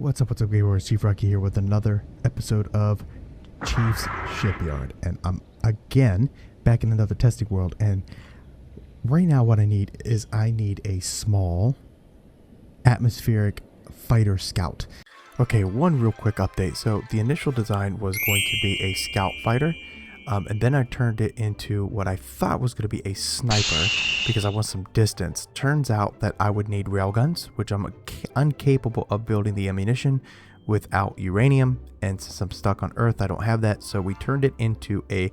What's up, gamers? Chief Rocky here with another episode of Chief's Shipyard. And I'm again back in another testing world. And right now what I need is a small atmospheric fighter scout. Okay, one real quick update. So the initial design was going to be a scout fighter. And then I turned it into what I thought was going to be a sniper because I want some distance. Turns out that I would need railguns, which I'm incapable of building the ammunition without uranium. And since I'm stuck on Earth, I don't have that. So we turned it into a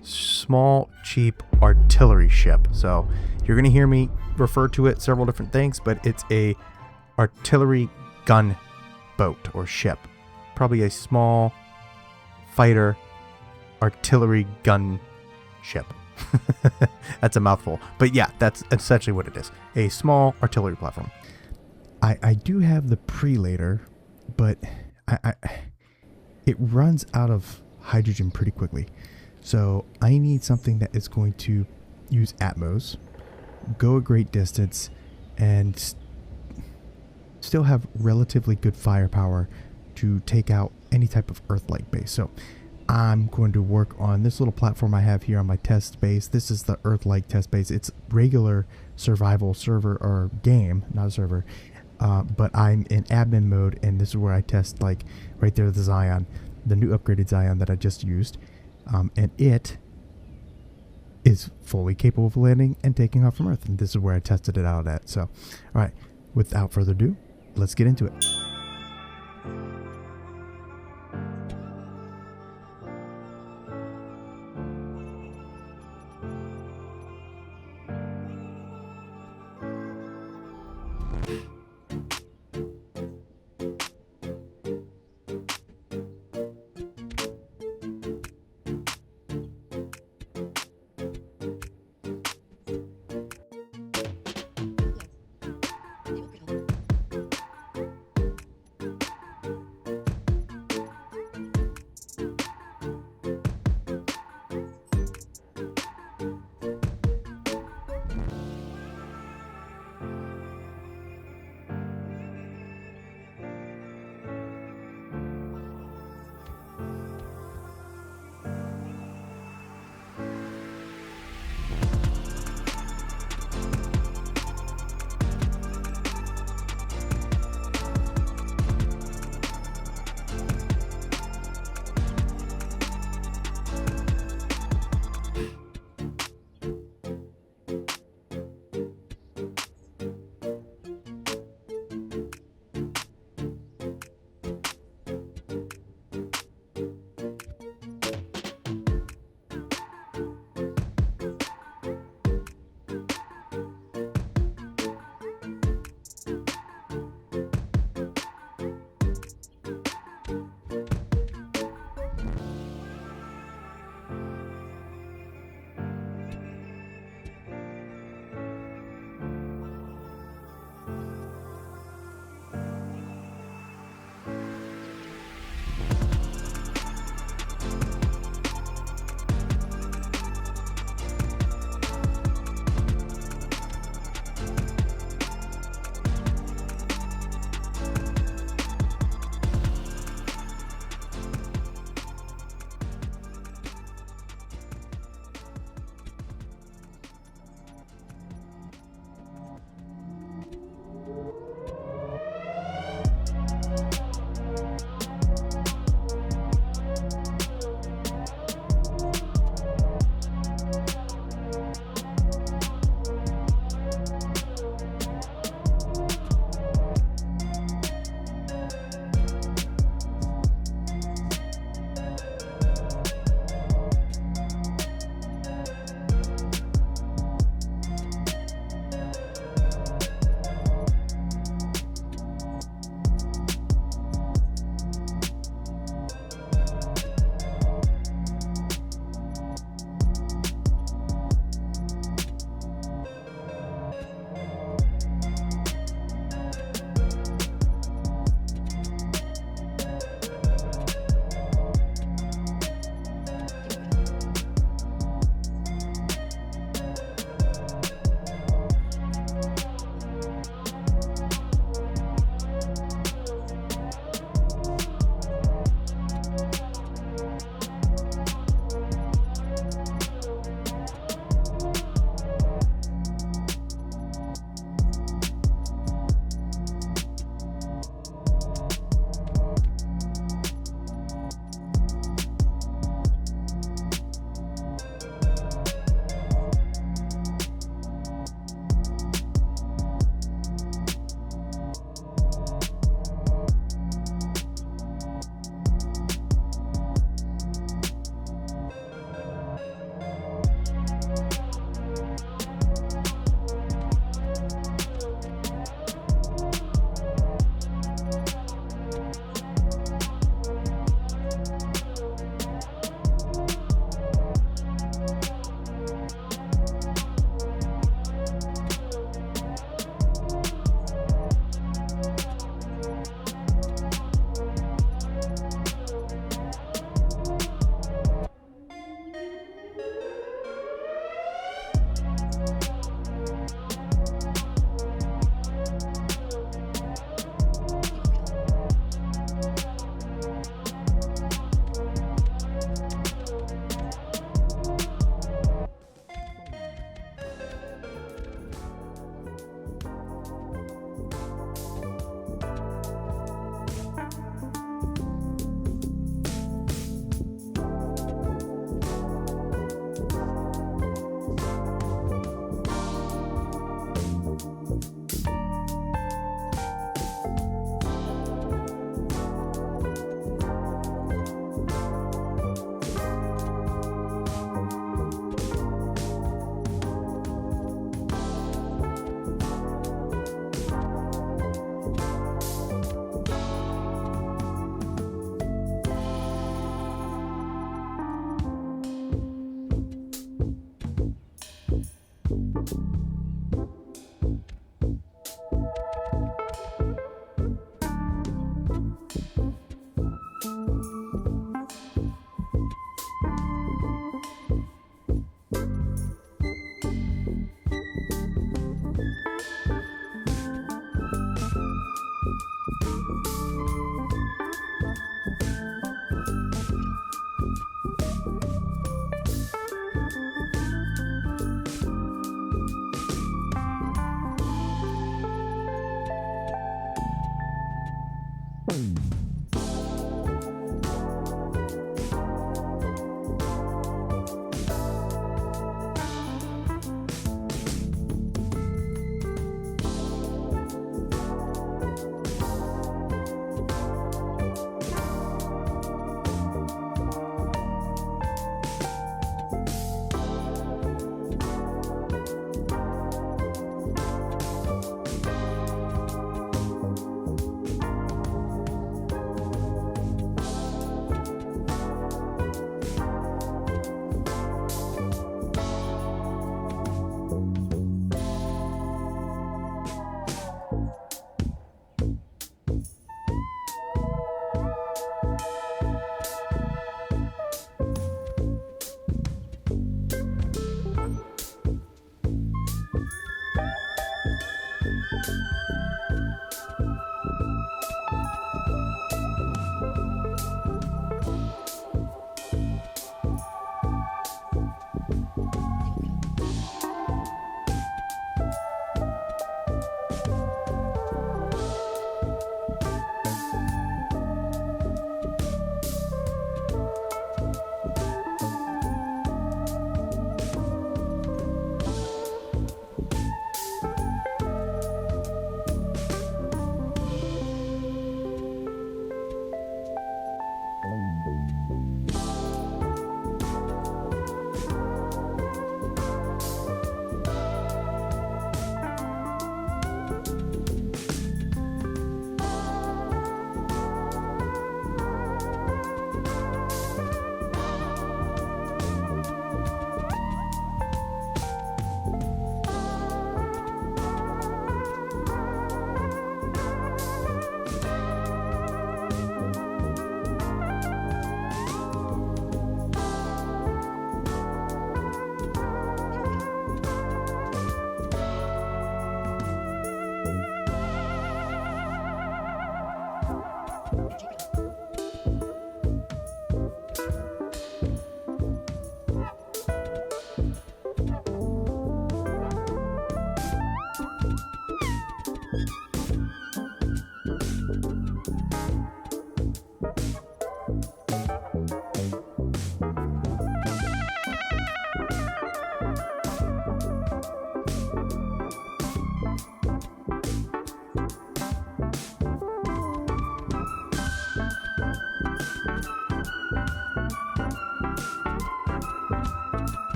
small, cheap artillery ship. So you're going to hear me refer to it several different things, but it's a artillery gun boat or ship. Probably a small fighter artillery gun ship. That's a mouthful, but yeah, that's essentially what it is. A small artillery platform. I do have the prelator, but it runs out of hydrogen pretty quickly. So I need something that is going to use Atmos, go a great distance, and still have relatively good firepower to take out any type of Earth-like base. So I'm going to work on this little platform I have here on my test base. This is the Earth-like test base. It's regular survival server or game, not a server. But I'm in admin mode, and this is where I test, like right there, the Zion, the new upgraded Zion that I just used. And it is fully capable of landing and taking off from Earth. And this is where I tested it out at. So, all right, without further ado, let's get into it.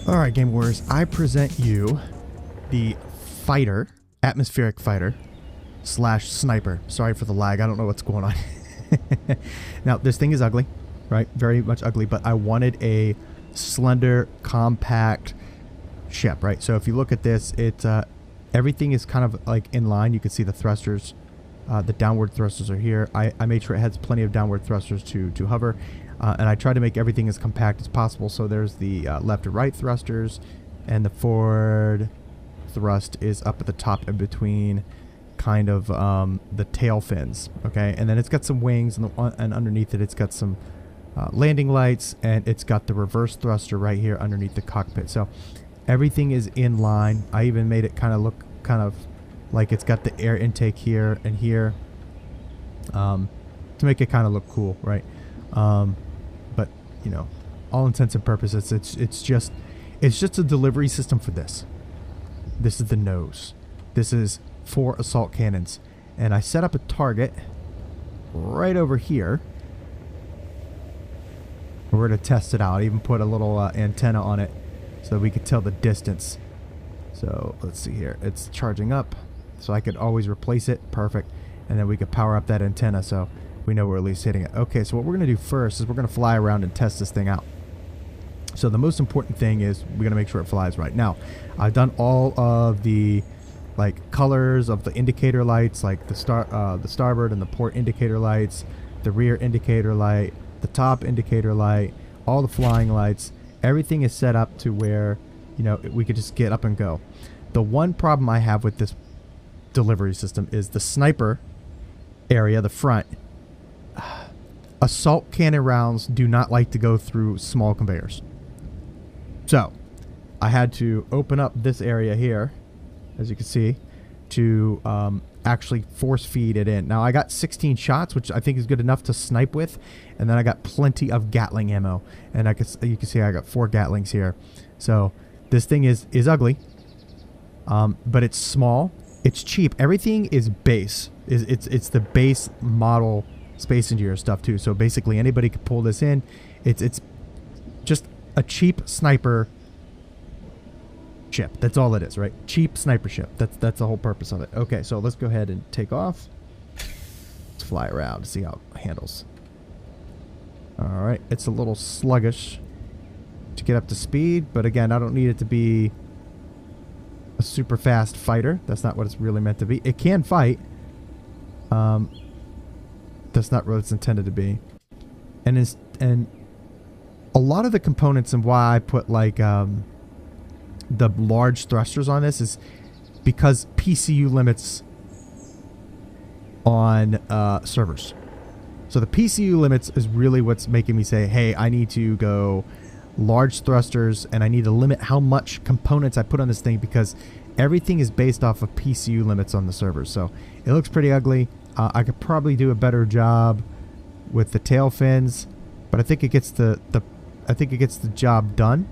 All right, Game Warriors, I present you the fighter, atmospheric fighter slash sniper. Sorry for the lag. I don't know what's going on. Now, this thing is ugly, right? Very much ugly, but I wanted a slender, compact ship, right? So if you look at this, it's everything is kind of like in line. You can see the thrusters. The downward thrusters are here. I made sure it has plenty of downward thrusters to hover. And I tried to make everything as compact as possible. So there's the left to right thrusters, and the forward thrust is up at the top in between kind of the tail fins. Okay, and then it's got some wings, and underneath it it's got some landing lights, and it's got the reverse thruster right here underneath the cockpit. So everything is in line. I even made it kind of look kind of like it's got the air intake here and here to make it kind of look cool, right? But you know, all intents and purposes, it's just a delivery system for this. This is the nose. This is 4 assault cannons, and I set up a target right over here. We're gonna test it out. I even put a little antenna on it so that we could tell the distance. So let's see here. It's charging up, so I could always replace it. Perfect. And then we could power up that antenna so we know we're at least hitting it. Okay, so what we're going to do first is we're going to fly around and test this thing out. So the most important thing is we're going to make sure it flies right. Now, I've done all of the colors of the indicator lights, like the starboard and the port indicator lights, the rear indicator light, the top indicator light, all the flying lights. Everything is set up to where, you know, we could just get up and go. The one problem I have with this delivery system is the sniper area, the front. Assault cannon rounds do not like to go through small conveyors. So I had to open up this area here, as you can see, to actually force feed it in. Now I got 16 shots, which I think is good enough to snipe with, and then I got plenty of Gatling ammo, and you can see I got 4 Gatlings here. So this thing is ugly, but it's small. It's cheap. Everything is base. It's the base model Space Engineer stuff too. So basically anybody could pull this in. It's just a cheap sniper ship. That's all it is, right? Cheap sniper ship. That's the whole purpose of it. Okay, so let's go ahead and take off. Let's fly around to see how it handles. All right, it's a little sluggish to get up to speed, but again, I don't need it to be a super fast fighter. That's not what it's really meant to be. It can fight. That's not what it's intended to be. And a lot of the components and why I put like the large thrusters on this is because PCU limits on servers. So the PCU limits is really what's making me say, hey, I need to go large thrusters, and I need to limit how much components I put on this thing because everything is based off of PCU limits on the servers. So it looks pretty ugly. I could probably do a better job with the tail fins, but I think it gets the job done.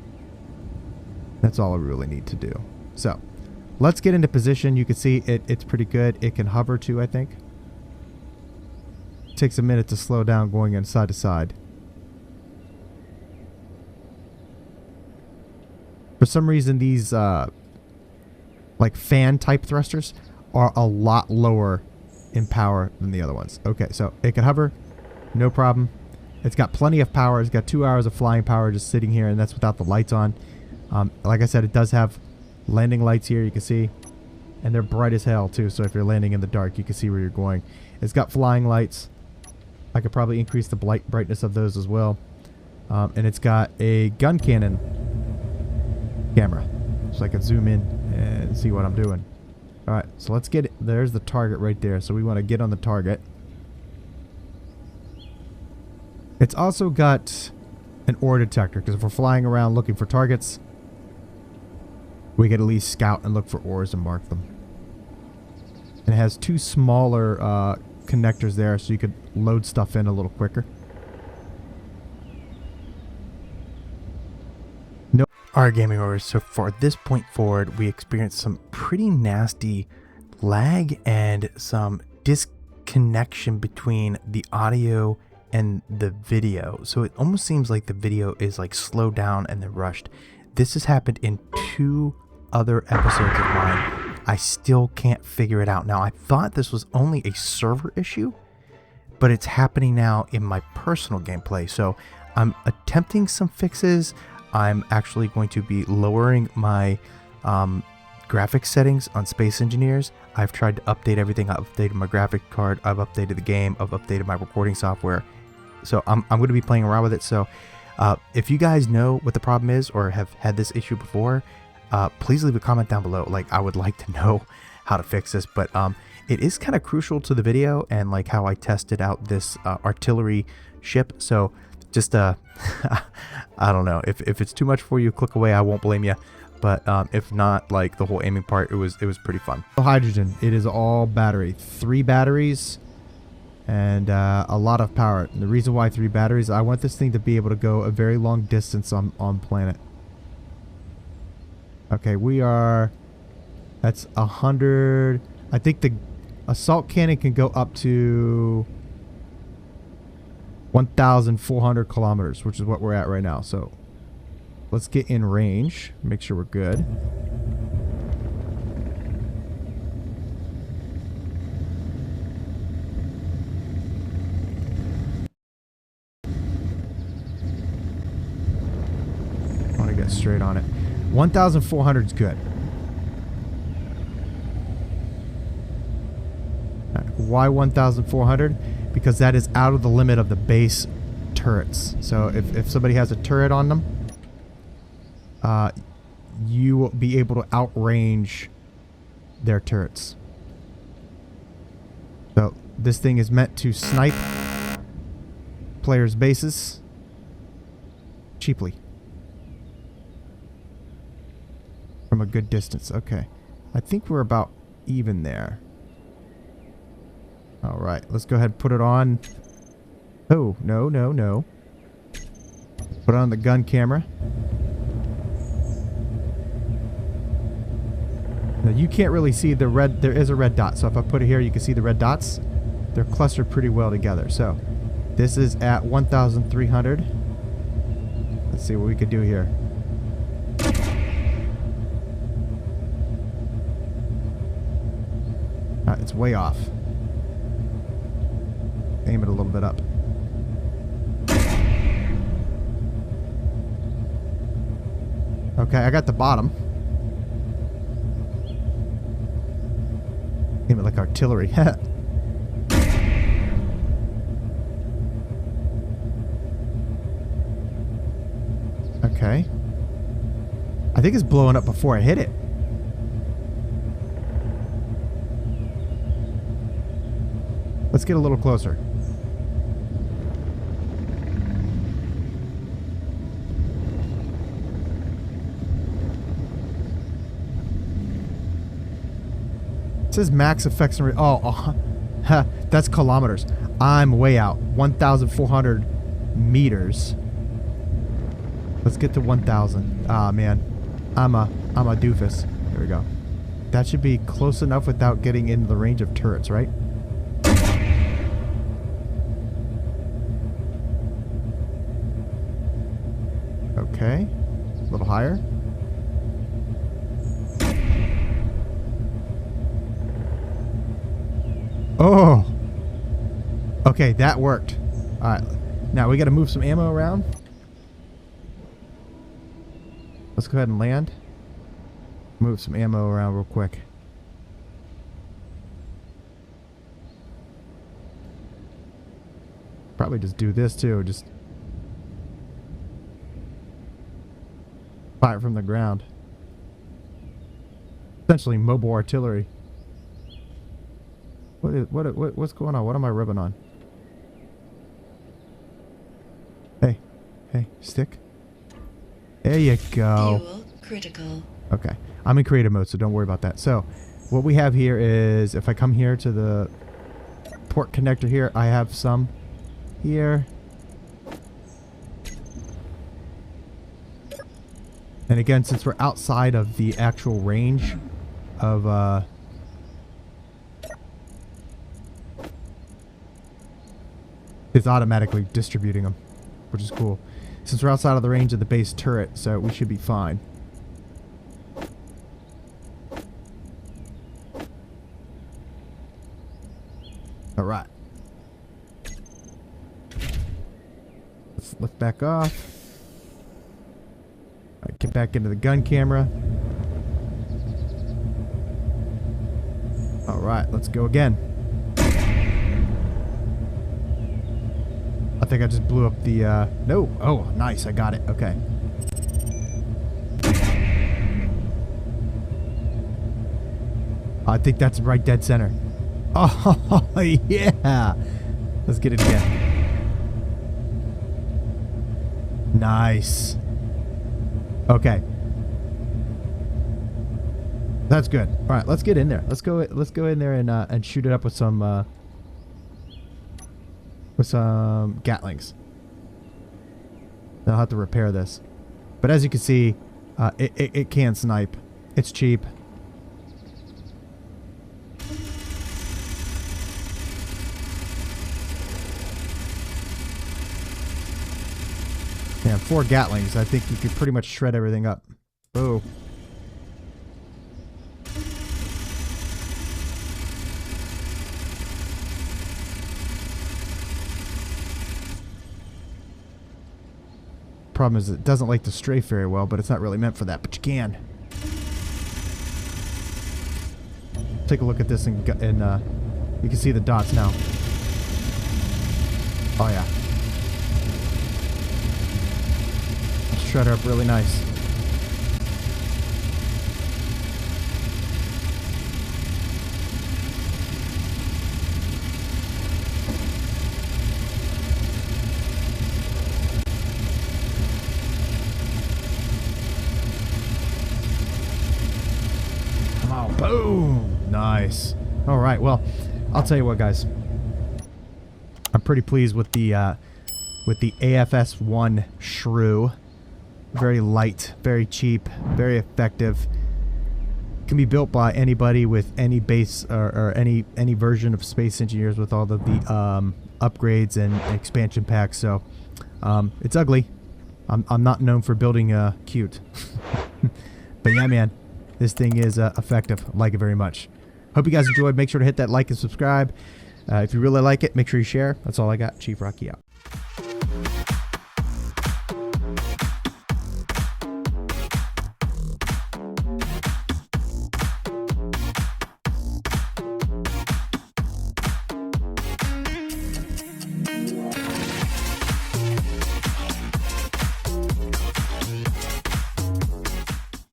That's all I really need to do. So let's get into position. You can see it's pretty good. It can hover too, I think. It takes a minute to slow down going in side to side. For some reason, these like fan type thrusters are a lot lower in power than the other ones. Okay, so it can hover, no problem. It's got plenty of power. It's got 2 hours of flying power just sitting here, and that's without the lights on. Like I said, it does have landing lights here, you can see, and they're bright as hell too, so if you're landing in the dark, you can see where you're going. It's got flying lights. I could probably increase the brightness of those as well. And it's got a gun cannon camera, so I can zoom in and see what I'm doing. Alright, so let's get it. There's the target right there, so we want to get on the target. It's also got an ore detector, because if we're flying around looking for targets, we could at least scout and look for ores and mark them. And it has 2 smaller connectors there, so you could load stuff in a little quicker. Alright, gaming viewers, so for this point forward, we experienced some pretty nasty lag and some disconnection between the audio and the video. So it almost seems like the video is like slowed down and then rushed. This has happened in 2 other episodes of mine. I still can't figure it out. Now, I thought this was only a server issue, but it's happening now in my personal gameplay. So I'm attempting some fixes. I'm actually going to be lowering my graphics settings on Space Engineers. I've tried to update everything. I've updated my graphic card. I've updated the game. I've updated my recording software. So I'm going to be playing around with it. So if you guys know what the problem is or have had this issue before, please leave a comment down below. Like, I would like to know how to fix this. But it is kind of crucial to the video and like how I tested out this artillery ship. So just I don't know, if it's too much for you, click away. I won't blame you. But if not, like the whole aiming part, it was pretty fun. Hydrogen, it is all battery. 3 batteries and a lot of power. And the reason why 3 batteries, I want this thing to be able to go a very long distance on planet. Okay, we are, that's 100. I think the assault cannon can go up to 1,400 kilometers, which is what we're at right now. So let's get in range, make sure we're good. I want to get straight on it. 1,400 is good. Why 1,400? Because that is out of the limit of the base turrets. So if somebody has a turret on them, you will be able to outrange their turrets. So this thing is meant to snipe players' bases cheaply from a good distance. Okay, I think we're about even there. All right, let's go ahead and put it on. Oh, no, no, no. Put it on the gun camera. Now you can't really see the red. There is a red dot. So if I put it here, you can see the red dots. They're clustered pretty well together. So this is at 1,300. Let's see what we could do here. It's way off. Aim it a little bit up. Okay, I got the bottom. Aim it like artillery. Okay. I think it's blowing up before I hit it. Let's get a little closer. It says max effects and that's kilometers. I'm way out. 1,400 meters. Let's get to 1,000. Ah, man. I'm a doofus. There we go. That should be close enough without getting into the range of turrets, right? Okay. A little higher. Oh! Okay, that worked. Alright. Now we gotta move some ammo around. Let's go ahead and land. Move some ammo around real quick. Probably just do this too. Just fire from the ground. Essentially mobile artillery. What's going on? What am I rubbing on? Hey, stick. There you go. Fuel critical. Okay, I'm in creative mode, so don't worry about that. So, what we have here is, if I come here to the port connector here, I have some here. And again, since we're outside of the actual range of it's automatically distributing them, which is cool. since we're outside of the range of the base turret, so we should be fine. All right. Let's lift back off. All right, get back into the gun camera. All right, let's go again. I think I just blew up the, no. Oh, nice. I got it. Okay. I think that's right dead center. Oh, yeah. Let's get it again. Nice. Okay. That's good. All right, let's get in there. Let's go in there and shoot it up with some Gatlings. Then I'll have to repair this. But as you can see, it can snipe. It's cheap. Yeah, 4 Gatlings. I think you could pretty much shred everything up. Oh. Problem is it doesn't like to strafe very well, but it's not really meant for that, but you can. Take a look at this and you can see the dots now. Oh yeah. Shred her up really nice. Come on, boom! Nice. All right, well, I'll tell you what, guys. I'm pretty pleased with the AFS-1 Shrew. Very light, very cheap, very effective. Can be built by anybody with any base or any version of Space Engineers with all of the upgrades and expansion packs. So it's ugly. I'm not known for building cute, but yeah, man, this thing is effective. I like it very much. Hope you guys enjoyed. Make sure to hit that like and subscribe. If you really like it, make sure you share. That's all I got. Chief Rocky out.